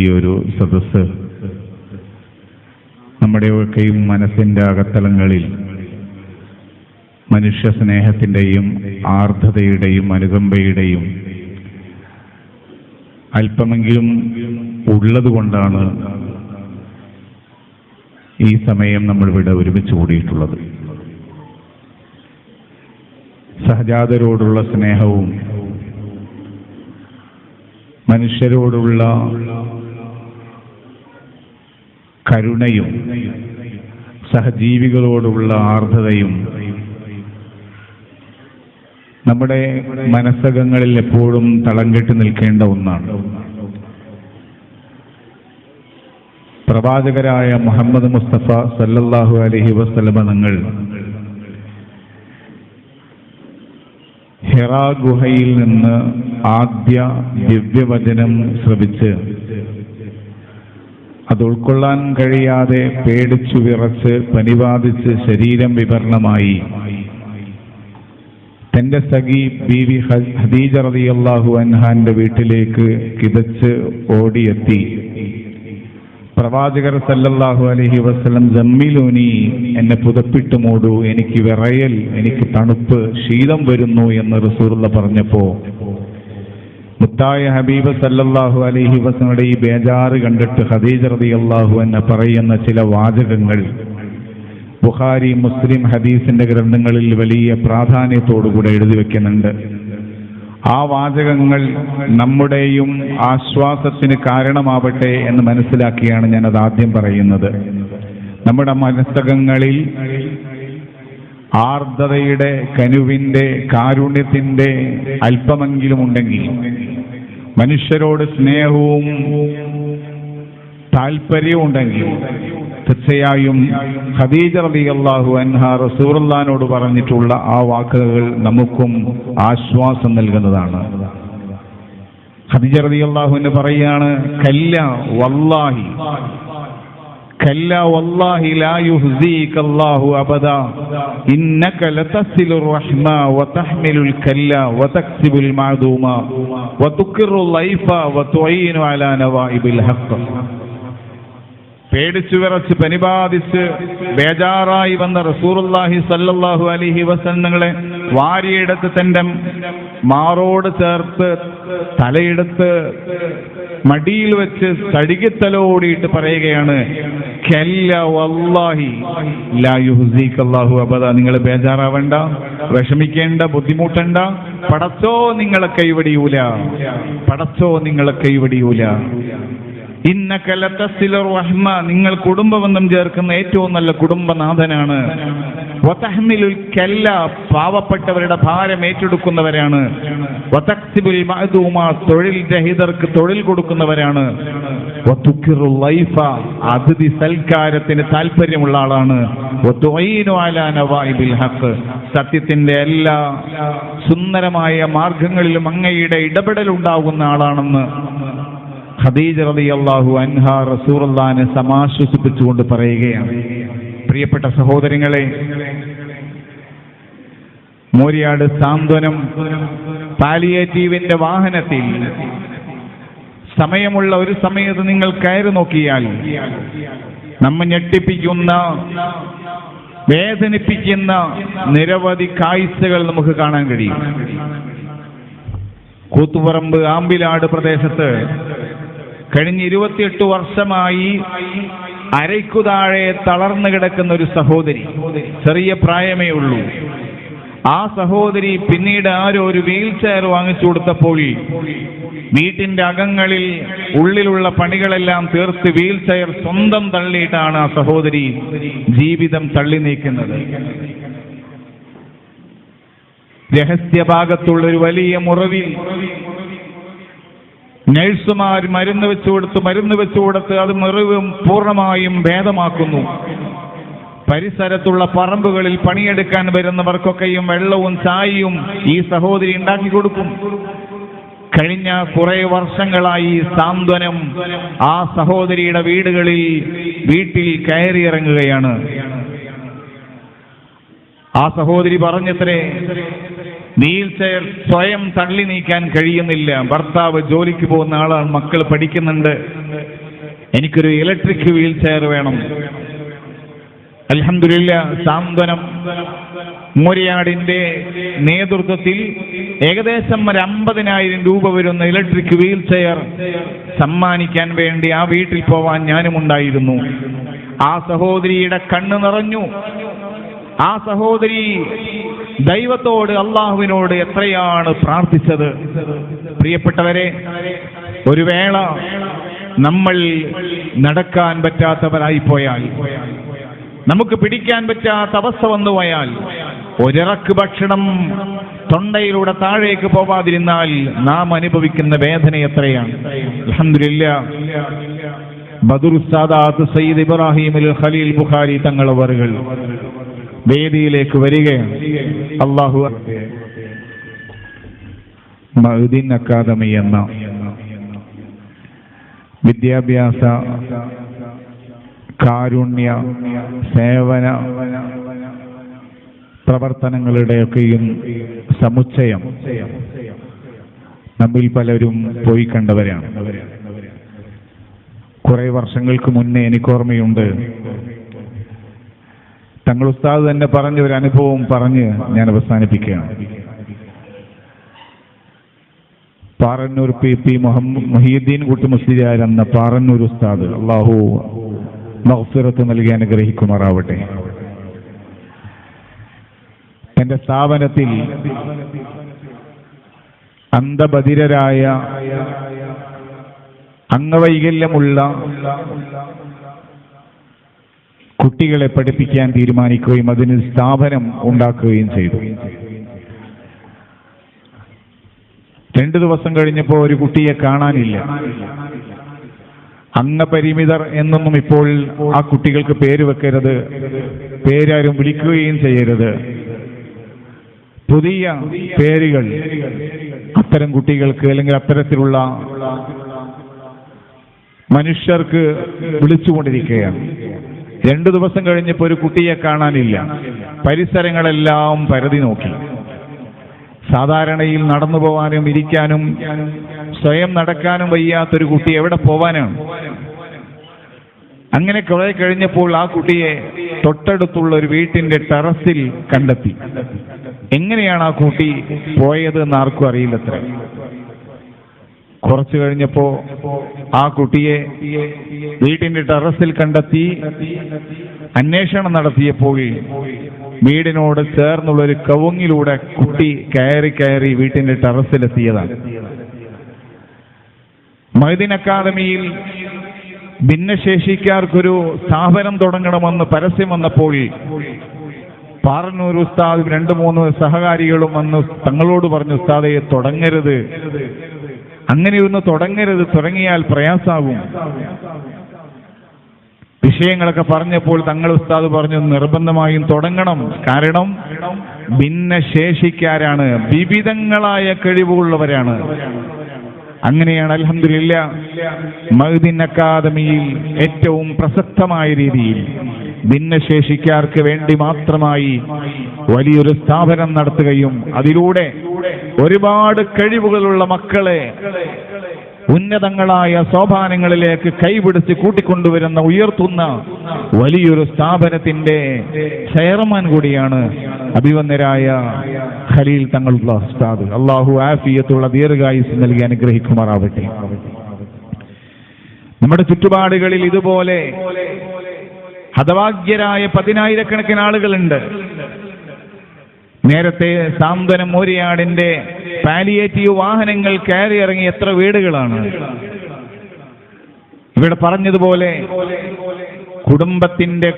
ഈ ഒരു സദസ്സ് നമ്മുടെയൊക്കെയും മനസ്സിൻ്റെ അകത്തളങ്ങളിൽ മനുഷ്യ സ്നേഹത്തിൻ്റെയും ആർദ്രതയുടെയും അനുകമ്പയുടെയും അല്പമെങ്കിലും ഉള്ളതുകൊണ്ടാണ് ഈ സമയം നമ്മളിവിടെ ഒരുമിച്ച് കൂടിയിട്ടുള്ളത്. സഹജാതരോടുള്ള സ്നേഹവും മനുഷ്യരോടുള്ള കരുണയും സഹജീവികളോടുള്ള ആർദ്രതയും നമ്മുടെ മനസ്സകങ്ങളിൽ എപ്പോഴും തളം കെട്ടി നിൽക്കേണ്ട ഒന്നാണ്. പ്രവാചകരായ മുഹമ്മദ് മുസ്തഫ സല്ലല്ലാഹു അലൈഹി വസല്ലമ തങ്ങൾ ഹിറാ ഗുഹയിൽ നിന്ന് ആദ്യ ദിവ്യവചനം ശ്രവിച്ച് അത് ഉൾക്കൊള്ളാൻ കഴിയാതെ പേടിച്ചു വിറച്ച് പനിബാധിച്ച് ശരീരം വിവരണമായി തന്റെ സഖി ബീവി ഖദീജ റളിയല്ലാഹു അൻഹാന്റെ വീട്ടിലേക്ക് കിതച്ച് ഓടിയെത്തി. പ്രവാചകർ സല്ലല്ലാഹു അലൈഹി വസല്ലം ജമ്മിലൂനി, എന്നെ പുതപ്പിട്ട് മൂടൂ, എനിക്ക് വിറയൽ, എനിക്ക് തണുപ്പ്, ശീതം വരുന്നു എന്ന് റസൂലുള്ള പറഞ്ഞപ്പോ മുത്തായ ഹബീബ് സല്ലല്ലാഹു അലൈഹി വസല്ലമയുടെ ഈ ബേജാറ് കണ്ടിട്ട് ഖദീജ റളിയല്ലാഹു അൻഹ പറയുന്ന ചില വാചകങ്ങൾ ബുഖാരി മുസ്ലിം ഹദീസിന്റെ ഗ്രന്ഥങ്ങളിൽ വലിയ പ്രാധാന്യത്തോടുകൂടെ എഴുതി വെക്കുന്നുണ്ട്. ആ വാചകങ്ങൾ നമ്മുടെയും ആശ്വാസത്തിന് കാരണമാവട്ടെ എന്ന് മനസ്സിലാക്കിയാണ് ഞാനത് ആദ്യം പറയുന്നത്. നമ്മുടെ മനസ്സകങ്ങളിൽ ആർദ്രതയുടെ, കനുവിന്റെ, കാരുണ്യത്തിന്റെ അല്പമെങ്കിലും ഉണ്ടെങ്കിൽ, മനുഷ്യരോട് സ്നേഹവും താല്പര്യവും ഉണ്ടെങ്കിൽ തീർച്ചയായും ഖദീജ റളിയല്ലാഹു അൻഹ റസൂലുള്ളാഹിനോട് പറഞ്ഞിട്ടുള്ള ആ വാക്കുകൾ നമുക്കും ആശ്വാസം നൽകുന്നതാണ്. ഖദീജ റളിയല്ലാഹു അൻഹ പറയാണ്, കല്ല വല്ലാഹി ലാ യുഹ്സികല്ലാഹു അബദാ ഇന്നക ലതസിലുർ റഹ്മ വതഹ്മിലുൽ കല്ല വതക്സിബുൽ മഅദൂമ വതുഖിറുൽ ലൈഫ വതുഈനു അലാ നവായിബിൽ ഹഖ്. പേടിച്ചു വിറച്ച് പനിബാധിച്ച് ബേജാറായി വന്ന റസൂലുള്ളാഹി സല്ലല്ലാഹു അലൈഹി വസല്ലമയെ വാരിയെടുത്ത് തന്റെ മാറോട് ചേർത്ത് തലയെടുത്ത് മടിയിൽ വെച്ച് തടികിത്തലോടിയിട്ട് പറയുകയാണ്, കല്ല വല്ലാഹി ലാ യുഹ്സികല്ലാഹു അബദാ, നിങ്ങൾ ബേജാറാവണ്ട, വിഷമിക്കേണ്ട, ബുദ്ധിമുട്ടണ്ട, പടച്ചോ നിങ്ങളെ കൈവടിയൂല, പടച്ചോ നിങ്ങളെ കൈവടിയൂല. ഇന്നക ലതസിലുർ റഹ്മ, നിങ്ങൾ കുടുംബബന്ധം ചേർക്കുന്ന ഏറ്റവും നല്ല കുടുംബനാഥനാണ്. വതഹ്മിലുൽ കല്ല, പാവപ്പെട്ടവരുടെ ഭാരം ഏറ്റെടുക്കുന്നവരാണ്. വതക്സിബുൽ മഅദൂമ, തൊഴിൽ രഹിതർക്ക് തൊഴിൽ കൊടുക്കുന്നവരാണ്. വതുഖിറുൽ ലൈഫ, അതിഥി സൽക്കാരത്തിന് താല്പര്യമുള്ള ആളാണ്. വതുഈനു അലാ നവായിബിൽ ഹഖ്, സത്യത്തിന്റെ എല്ലാ സുന്ദരമായ മാർഗങ്ങളിലും അങ്ങയുടെ ഇടപെടൽ ഉണ്ടാകുന്ന ആളാണെന്ന് ഖദീജ റളിയല്ലാഹു അൻഹ റസൂലുള്ളാഹിനെ സമാശ്വസിപ്പിച്ചുകൊണ്ട് പറയുകയാണ്. പ്രിയപ്പെട്ട സഹോദരങ്ങളെ, മോരിയാട് സാന്ത്വനം പാലിയേറ്റീവിന്റെ വാഹനത്തിൽ സമയമുള്ള ഒരു സമയത്ത് നിങ്ങൾ കയറി നോക്കിയാൽ നമ്മെ ഞെട്ടിപ്പിക്കുന്ന, വേദനിപ്പിക്കുന്ന നിരവധി കാഴ്ചകൾ നമുക്ക് കാണാൻ കഴിയും. കൂത്തുപറമ്പ് ആമ്പിലാട് പ്രദേശത്ത് കഴിഞ്ഞ 28 വർഷമായി അരയ്ക്കു താഴെ തളർന്നു കിടക്കുന്ന ഒരു സഹോദരി, ചെറിയ പ്രായമേ ഉള്ളൂ. ആ സഹോദരി പിന്നീട് ആരോ ഒരു വീൽ ചെയർ വാങ്ങിച്ചു കൊടുത്തപ്പോൾ വീട്ടിന്റെ അകങ്ങളിൽ ഉള്ളിലുള്ള പണികളെല്ലാം തീർത്ത് വീൽ ചെയർ സ്വന്തം തള്ളിയിട്ടാണ് ആ സഹോദരി ജീവിതം തള്ളി നീക്കുന്നത്. രഹസ്യഭാഗത്തുള്ള ഒരു വലിയ മുറിവിൽ നഴ്സുമാർ മരുന്ന് വെച്ചു കൊടുത്ത് അത് മുറിവ് പൂർണ്ണമായും ഭേദമാക്കുന്നു. പരിസരത്തുള്ള പറമ്പുകളിൽ പണിയെടുക്കാൻ വരുന്നവർക്കൊക്കെയും വെള്ളവും ചായയും ഈ സഹോദരി ഉണ്ടാക്കി കൊടുക്കും. കഴിഞ്ഞ കുറെ വർഷങ്ങളായി സാന്ത്വനം ആ സഹോദരിയുടെ വീട്ടിൽ കയറിയിറങ്ങുകയാണ്. ആ സഹോദരി പറഞ്ഞത്രേ, വീൽ ചെയർ സ്വയം തള്ളി നീക്കാൻ കഴിയുന്നില്ല. ഭർത്താവ് ജോലിക്ക് പോകുന്ന ആളാണ്, മക്കൾ പഠിക്കുന്നുണ്ട്, എനിക്കൊരു ഇലക്ട്രിക് വീൽ ചെയർ വേണം. അൽഹംദുലില്ലാഹ് സാന്ത്വനം മൂരിയാടിന്റെ നേതൃത്വത്തിൽ ഏകദേശം 50,000 രൂപ വരുന്ന ഇലക്ട്രിക് വീൽ ചെയർ സമ്മാനിക്കാൻ വേണ്ടി ആ വീട്ടിൽ പോവാൻ ഞാനും ഉണ്ടായിരുന്നു. ആ സഹോദരിയുടെ കണ്ണ് നിറഞ്ഞു. ആ സഹോദരി ദൈവത്തോട്, അള്ളാഹുവിനോട് എത്രയാണ് പ്രാർത്ഥിച്ചത്. പ്രിയപ്പെട്ടവരെ, ഒരു വേള നമ്മൾ നടക്കാൻ പറ്റാത്തവരായി പോയാൽ, നമുക്ക് പിടിക്കാൻ പറ്റാത്ത അവസ്ഥ വന്നു പോയാൽ, ഒരിറക്ക് ഭക്ഷണം തൊണ്ടയിലൂടെ താഴേക്ക് പോവാതിരുന്നാൽ നാം അനുഭവിക്കുന്ന വേദന എത്രയാണ്. അൽഹംദുലില്ലാഹ് ബദറു സാദാത്ത് സയ്യിദ് ഇബ്രാഹിം അൽ ഖലീൽ ബുഖാരി തങ്ങളവറുകൾ വേദിയിലേക്ക് വരികയാണ്. അല്ലാഹു മഅ്ദിൻ അക്കാദമി എന്ന വിദ്യാഭ്യാസ കാരുണ്യ സേവന പ്രവർത്തനങ്ങളുടെയൊക്കെയും സമുച്ചയം നമ്മിൽ പലരും പോയി കണ്ടവരാണ്. കുറെ വർഷങ്ങൾക്ക് മുന്നേ എനിക്കോർമ്മയുണ്ട്, തങ്ങൾ ഉസ്താദ് തന്നെ പറഞ്ഞ ഒരു അനുഭവം പറഞ്ഞ് ഞാൻ അവസാനിപ്പിക്കുകയാണ്. പാറന്നൂർ PP മുഹീദ്ദീൻ കുട്ടി മുസ്ലിയാർ എന്ന പാറന്നൂർ ഉസ്താദ്, അല്ലാഹു മഗ്ഫിറത്ത് നൽകി അനുഗ്രഹിക്കുമാറാവട്ടെ, തന്റെ സ്ഥാപനത്തിൽ അന്ധബധിരരായ അംഗവൈകല്യമുള്ള കുട്ടികളെ പഠിപ്പിക്കാൻ തീരുമാനിക്കുകയും അതിന് സ്ഥാപനം ഉണ്ടാക്കുകയും ചെയ്തു. 2 ദിവസം കഴിഞ്ഞപ്പോൾ ഒരു കുട്ടിയെ കാണാനില്ല. അംഗപരിമിതർ എന്നൊന്നും ഇപ്പോൾ ആ കുട്ടികൾക്ക് പേര് വെക്കരുത്, പേരാരും വിളിക്കുകയും ചെയ്യരുത്. പുതിയ പേരുകൾ അത്തരം കുട്ടികൾക്ക് അല്ലെങ്കിൽ അത്തരത്തിലുള്ള മനുഷ്യർക്ക് വിളിച്ചുകൊണ്ടിരിക്കുകയാണ്. 2 ദിവസം കഴിഞ്ഞപ്പോൾ ഒരു കുട്ടിയെ കാണാനില്ല. പരിസരങ്ങളെല്ലാം പരതി നോക്കി. സാധാരണയിൽ നടന്നു പോകാനും ഇരിക്കാനും സ്വയം നടക്കാനും വയ്യാത്തൊരു കുട്ടി എവിടെ പോവാനാണ്? അങ്ങനെ കുറെ കഴിഞ്ഞപ്പോൾ ആ കുട്ടിയെ തൊട്ടടുത്തുള്ള ഒരു വീട്ടിന്റെ ടെറസിൽ കണ്ടെത്തി. എങ്ങനെയാണ് ആ കുട്ടി പോയത് എന്ന് ആർക്കും അറിയില്ലത്ര. കുറച്ചു കഴിഞ്ഞപ്പോ ആ കുട്ടിയെ വീട്ടിന്റെ ടെറസിൽ കണ്ടെത്തി. അന്വേഷണം നടത്തിയപ്പോൾ വീടിനോട് ചേർന്നുള്ള ഒരു കവുങ്ങിലൂടെ കുട്ടി കയറി വീട്ടിന്റെ ടെറസിലെത്തിയതാണ്. മഅ്ദിൻ അക്കാദമിയിൽ ഭിന്നശേഷിക്കാർക്കൊരു സ്ഥാപനം തുടങ്ങണമെന്ന് പരസ്യം വന്നപ്പോൾ പാറന്നൂർ ഉസ്താദ് 2-3 സഹകാരികളും വന്ന് തങ്ങളോട് പറഞ്ഞു, ഉസ്താദെ തുടങ്ങരുത്, അങ്ങനെയൊന്ന് തുടങ്ങരുത്, തുടങ്ങിയാൽ പ്രയാസാകും. വിഷയങ്ങളൊക്കെ പറഞ്ഞപ്പോൾ തങ്ങൾ ഉസ്താദ് പറഞ്ഞു, നിർബന്ധമായും തുടങ്ങണം. കാരണം ഭിന്നശേഷിക്കാരാണ്, വിവിധങ്ങളായ കഴിവുള്ളവരാണ്. അങ്ങനെയാണ് അൽഹംദുലില്ലാഹ് മഅ്ദിൻ അക്കാദമിയിൽ ഏറ്റവും പ്രസക്തമായ രീതിയിൽ ഭിന്നശേഷിക്കാർക്ക് വേണ്ടി മാത്രമായി വലിയൊരു സ്ഥാപനം നടത്തുകയും അതിലൂടെ ഒരുപാട് കഴിവുകളുള്ള മക്കളെ ഉന്നതങ്ങളായ സോപാനങ്ങളിലേക്ക് കൈപിടിച്ച് കൂട്ടിക്കൊണ്ടുവരുന്ന ഉയർത്തുന്ന വലിയൊരു സ്ഥാപനത്തിന്റെ ചെയർമാൻ കൂടിയാണ് അഭിവന്ദരായ ഖലീൽ തങ്ങളുള്ള ഉസ്താദ്. അല്ലാഹു ആഫിയത്തുള്ള ദീർഘായുസ് നൽകി അനുഗ്രഹിക്കുമാറാവട്ടെ. നമ്മുടെ ചുറ്റുപാടുകളിൽ ഇതുപോലെ ഹതഭാഗ്യരായ 10,000-കണക്കിന് ആളുകളുണ്ട്. നേരത്തെ സാന്ത്വനം മൂരിയാടിന്റെ പാലിയേറ്റീവ് വാഹനങ്ങൾ കയറി ഇറങ്ങി എത്ര വീടുകളാണ്. ഇവിടെ പറഞ്ഞതുപോലെ കുടുംബത്തിന്റെ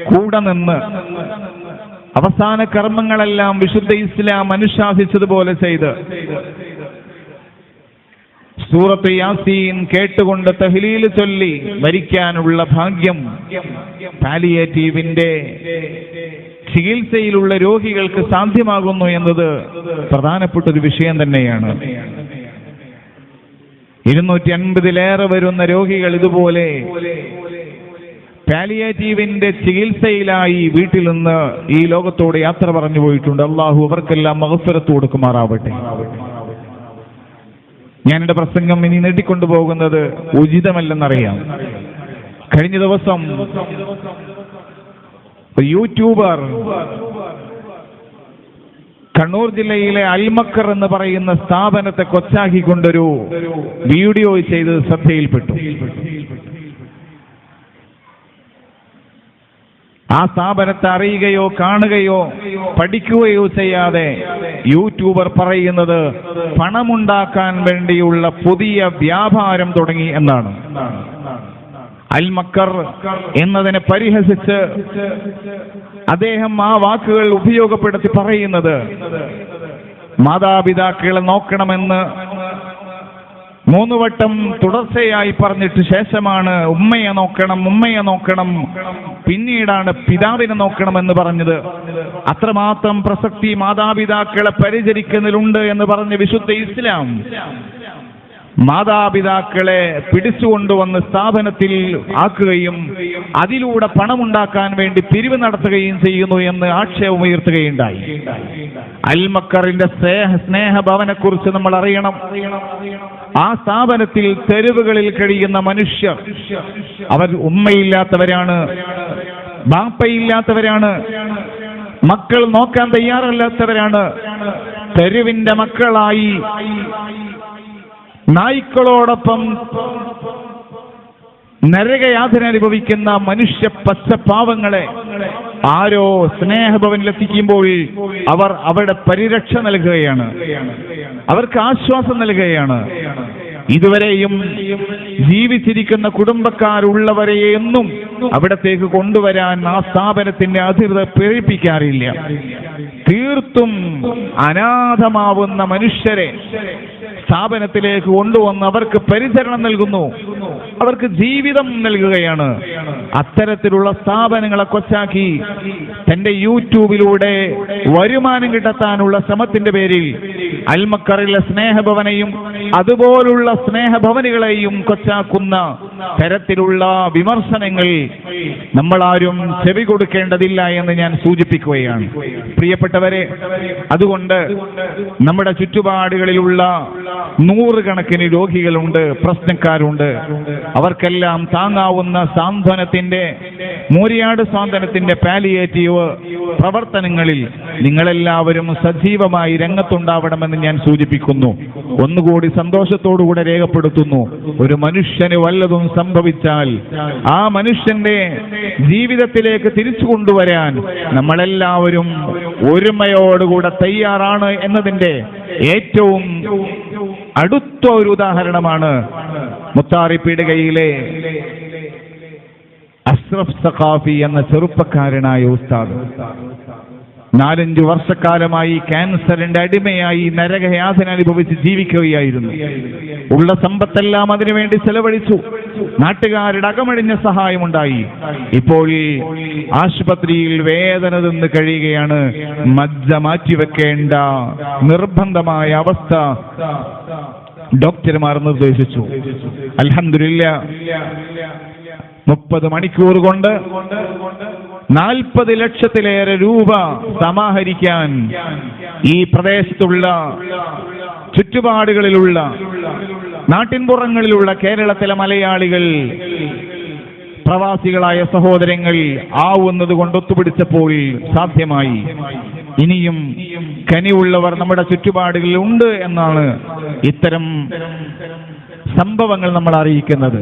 കൂടെ നിന്ന് അവസാന കർമ്മങ്ങളെല്ലാം വിശുദ്ധ ഇസ്ലാം അനുശാസിച്ചതുപോലെ ചെയ്ത് സൂറത്ത് യാസീൻ കേട്ടുകൊണ്ട് തഹ്ലീൽ ചൊല്ലി മരിക്കാനുള്ള ഭാഗ്യം പാലിയേറ്റീവിന്റെ ചികിത്സയിലുള്ള രോഗികൾക്ക് സാധ്യമാകുന്നു എന്നത് പ്രധാനപ്പെട്ട ഒരു വിഷയം തന്നെയാണ്. 250-ലേറെ വരുന്ന രോഗികൾ ഇതുപോലെ പാലിയേറ്റീവിന്റെ ചികിത്സയിലായി വീട്ടിൽ നിന്ന് ഈ ലോകത്തോട് യാത്ര പറഞ്ഞു പോയിട്ടുണ്ട്. അള്ളാഹു അവർക്കെല്ലാം മഗ്ഫിറത്ത് കൊടുക്കുമാറാവട്ടെ. ഞാൻ എൻ്റെ പ്രസംഗം ഇനി നീട്ടിക്കൊണ്ടുപോകുന്നത് ഉചിതമല്ലെന്നറിയാം. കഴിഞ്ഞ ദിവസം യൂട്യൂബർ കണ്ണൂർ ജില്ലയിലെ അൽമക്കർ എന്ന് പറയുന്ന സ്ഥാപനത്തെ കൊച്ചാക്കിക്കൊണ്ടൊരു വീഡിയോ ചെയ്ത് ശ്രദ്ധയിൽപ്പെട്ടു. ആ സ്ഥാപനത്തെ അറിയുകയോ കാണുകയോ പഠിക്കുകയോ ചെയ്യാതെ യൂട്യൂബർ പറയുന്നത് പണമുണ്ടാക്കാൻ വേണ്ടിയുള്ള പുതിയ വ്യാപാരം തുടങ്ങി എന്നാണ്. അൽമക്കർ എന്നതിനെ പരിഹസിച്ച് അദ്ദേഹം ആ വാക്കുകൾ ഉപയോഗപ്പെടുത്തി പറയുന്നത് മാതാപിതാക്കളെ നോക്കണമെന്ന് 3 വട്ടം തുടർച്ചയായി പറഞ്ഞിട്ട് ശേഷമാണ് ഉമ്മയെ നോക്കണം, പിന്നീടാണ് പിതാവിനെ നോക്കണമെന്ന് പറഞ്ഞത്. അത്രമാത്രം പ്രസക്തി മാതാപിതാക്കളെ പരിചരിക്കുന്നതിലുണ്ട് എന്ന് പറഞ്ഞ വിശുദ്ധ ഇസ്ലാം മാതാപിതാക്കളെ പിടിച്ചുകൊണ്ടുവന്ന് സ്ഥാപനത്തിൽ ആക്കുകയും അതിലൂടെ പണമുണ്ടാക്കാൻ വേണ്ടി പിരിവ് നടത്തുകയും ചെയ്യുന്നു എന്ന് ആക്ഷേപമുയർത്തുകയുണ്ടായി. അൽമക്കറിന്റെ സ്നേഹഭവനെ കുറിച്ച് നമ്മൾ അറിയണം. ആ സ്ഥാപനത്തിൽ തെരുവുകളിൽ കഴിയുന്ന മനുഷ്യർ, അവർ ഉമ്മയില്ലാത്തവരാണ്, ബാപ്പയില്ലാത്തവരാണ്, മക്കൾ നോക്കാൻ തയ്യാറല്ലാത്തവരാണ്, തെരുവിന്റെ മക്കളായി നായ്ക്കളോടൊപ്പം നരകയാതന അനുഭവിക്കുന്ന മനുഷ്യ പച്ചപ്പാവങ്ങളെ ആരോ സ്നേഹഭവനിലെത്തിക്കുമ്പോൾ അവർ അവിടെ പരിരക്ഷ നൽകുകയാണ്, അവർക്ക് ആശ്വാസം നൽകുകയാണ്. ഇതുവരെയും ജീവിച്ചിരിക്കുന്ന കുടുംബക്കാരുള്ളവരെയൊന്നും അവിടത്തേക്ക് കൊണ്ടുവരാൻ ആ സ്ഥാപനത്തിന്റെ അധികൃതർ പ്രേരിപ്പിക്കാറില്ല. തീർത്തും അനാഥമാവുന്ന മനുഷ്യരെ സ്ഥാപനത്തിലേക്ക് കൊണ്ടുവന്ന് അവർക്ക് പരിചരണം നൽകുന്നു, അവർക്ക് ജീവിതം നൽകുകയാണ്. അത്തരത്തിലുള്ള സ്ഥാപനങ്ങളെ കൊച്ചാക്കി തന്റെ യൂട്യൂബിലൂടെ വരുമാനം കിട്ടാനുള്ള ശ്രമത്തിന്റെ പേരിൽ അൽമക്കറിലെ സ്നേഹഭവനെയും അതുപോലുള്ള സ്നേഹഭവനുകളെയും കൊച്ചാക്കുന്ന തരത്തിലുള്ള വിമർശനങ്ങൾ നമ്മളാരും ചെവി കൊടുക്കേണ്ടതില്ല എന്ന് ഞാൻ സൂചിപ്പിക്കുകയാണ്. പ്രിയപ്പെട്ടവരെ, അതുകൊണ്ട് നമ്മുടെ ചുറ്റുപാടുകളിലുള്ള 100 കണക്കിന് രോഗികളുണ്ട്, പ്രശ്നക്കാരുണ്ട്. അവർക്കെല്ലാം താങ്ങാവുന്ന സാന്ത്വനത്തിന്റെ, മൂരിയാട് സാന്ത്വനത്തിന്റെ പാലിയേറ്റീവ് പ്രവർത്തനങ്ങളിൽ നിങ്ങളെല്ലാവരും സജീവമായി രംഗത്തുണ്ടാവണമെന്ന് ഞാൻ സൂചിപ്പിക്കുന്നു. ഒന്നുകൂടി സന്തോഷത്തോടുകൂടെ രേഖപ്പെടുത്തുന്നു. ഒരു മനുഷ്യന് വല്ലതും സംഭവിച്ചാൽ ആ മനുഷ്യന്റെ ജീവിതത്തിലേക്ക് തിരിച്ചു കൊണ്ടുവരാൻ നമ്മളെല്ലാവരും ഒരുമയോടുകൂടെ തയ്യാറാണ് എന്നതിന്റെ ഏറ്റവും അടുത്ത ഒരു ഉദാഹരണമാണ് മുത്താറി പീടികയിലെ അഷ്റഫ് സഖാഫി എന്ന ചെറുപ്പക്കാരനായ ഉസ്താദ്. 4-5 വർഷക്കാലമായി ക്യാൻസറിന്റെ അടിമയായി നരകയാതന അനുഭവിച്ച് ജീവിക്കുകയായിരുന്നു. ഉള്ള സമ്പത്തെല്ലാം അതിനുവേണ്ടി ചെലവഴിച്ചു. നാട്ടുകാരുടെ അകമഴിഞ്ഞ സഹായമുണ്ടായി. ഇപ്പോൾ ആശുപത്രിയിൽ വേദന നിന്ന് കഴിയുകയാണ്. മജ്ജ മാറ്റിവെക്കേണ്ട നിർബന്ധമായ അവസ്ഥ ഡോക്ടർമാർ നിർദ്ദേശിച്ചു. അൽഹംദുലില്ലാഹ് 30 മണിക്കൂർ കൊണ്ട് 40 ലക്ഷത്തിലേറെ രൂപ സമാഹരിക്കാൻ ഈ പ്രദേശത്തുള്ള ചുറ്റുപാടുകളിലുള്ള നാട്ടിൻപുറങ്ങളിലുള്ള കേരളത്തിലെ മലയാളികൾ, പ്രവാസികളായ സഹോദരങ്ങൾ ആവുന്നത് കൊണ്ട് ഒത്തുപിടിച്ചപ്പോൾ സാധ്യമായി. ഇനിയും കനിവുള്ളവർ നമ്മുടെ ചുറ്റുപാടുകളിൽ ഉണ്ട് എന്നാണ് ഇത്തരം സംഭവങ്ങൾ നമ്മൾ അറിയിക്കുന്നത്.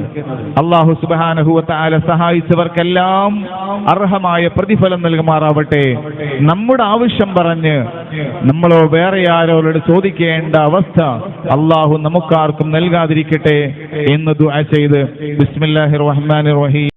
അല്ലാഹു സുബ്ഹാനഹു വ തആല സഹായിച്ചവർക്കെല്ലാം അർഹമായ പ്രതിഫലം നൽകുമാറാവട്ടെ. നമ്മുടെ ആവശ്യം പറഞ്ഞ് നമ്മളോ വേറെ ആരോട് ചോദിക്കേണ്ട അവസ്ഥ അല്ലാഹു നമുക്കാർക്കും നൽകാതിരിക്കട്ടെ എന്ന് ദുആ ചെയ്ത് ബിസ്മില്ലാഹിർ റഹ്മാനിർ റഹീം.